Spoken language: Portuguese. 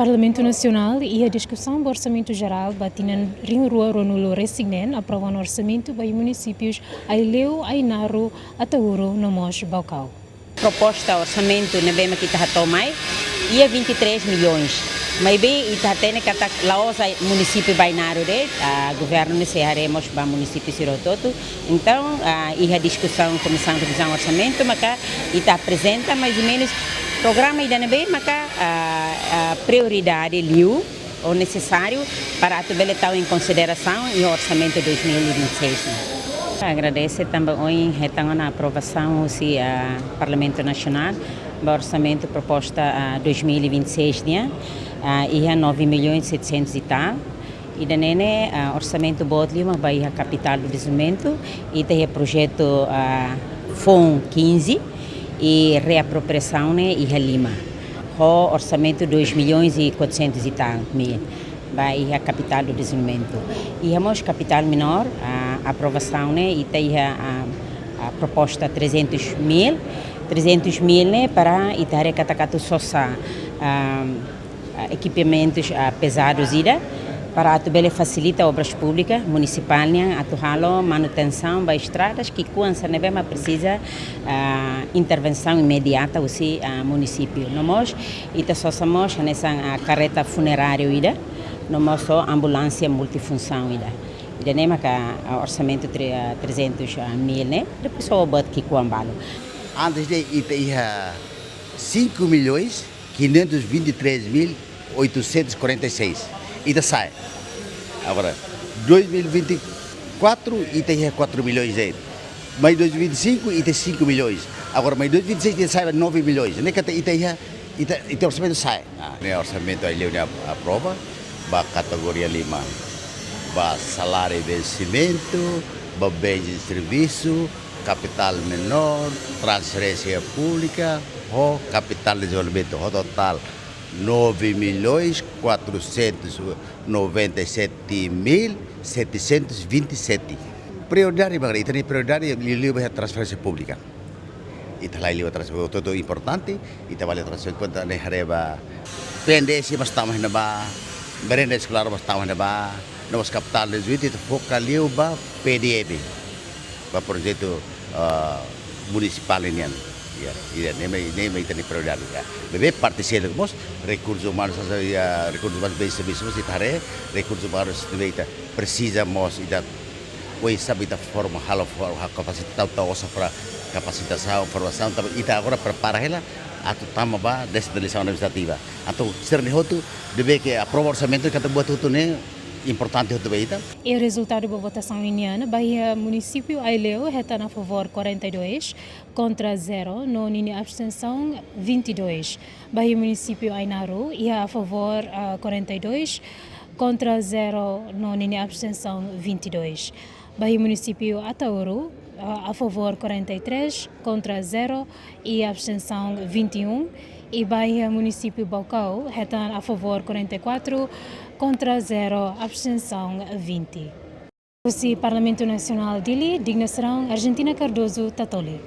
Parlamento Nacional e a discussão do Orçamento Geral batinan Rio Rua Ronulo Resignen aprovam orçamento para municípios Aileu, Ainaru, Atauro, Nomos, Baucau. Proposta orçamento na bema que está tomai ia 23 milhões. Mas bem está tendo que lá os município Bainaru de governo necessariamente para município Sirototo. Então a discussão comissão de revisão orçamento, mas está apresenta mais ou menos programa ainda bem, mas a prioridade liu ou necessário para atualizar em consideração e o orçamento 2026. Agradeço também hoje a aprovação do Parlamento Nacional do orçamento proposta 2026 e a 9 milhões 700 e tal. E daí orçamento bodli uma baía capital do desenvolvimento e tem projeto FON 15 e reapropriação e Lima. O orçamento 2 milhões e 400 e tal mil. Vai a capital do desenvolvimento. E a capital menor, a aprovação e tem a proposta 300 mil para Itália Catacatu Sosa equipamentos pesados para atuar facilita obras públicas municipal atuá-lo manutenção das estradas que quando a precisa intervenção imediata o município. Nós somos nessa carreta funerária nós só ambulância multifunção e nem orçamento 300 mil depois só bot que quambalo. Antes de ia 5 milhões 523 mil 846 e da sai. Agora 2024 e tem 4 milhões aí. Mais 2025 e tem 5 milhões. Agora mais 2026 sai 9 milhões. Nem que tem orçamento sai. O orçamento aí ele aprova ba categoria 5. Ba salário e vencimento, ba bens de serviço, capital menor, transferência pública, o capital de desenvolvimento, o total 9 milhões 497 mil 727. Prioridade, Margarita, prioridade é a transferência pública. Itu lá a transferência itu importante, itu vale transferência quanto ne hareba pendência mas estamos na ba, merenda escolar mas estamos na ba, nos capital de juízo itu focal ba PDB, ba projeto municipal ini. Ya, nem tem prioridade. Bebê participa dos recursos humanos, bem serviços e tarefa, recursos humanos precisamos da o sabe da forma capacitar para capacitação, formação, e agora prepara ela a tutama ba descentralização administrativa. Então, ser nehoto deve que aprovar orçamento que está buat tudo né importante itu baita. E o resultado da votação indiana, Bahia município Aileu está a favor 42 contra 0, não há abstenção 22. Bahia município Ainaru ia a favor 42 contra 0, não há abstenção 22. Bahia município Atauro a favor 43 contra 0 e abstenção 21. E Bahia município Baucau está a favor 44 contra 0, abstenção 20. O Parlamento Nacional dele, dignação Argentina Cardoso Tatoli.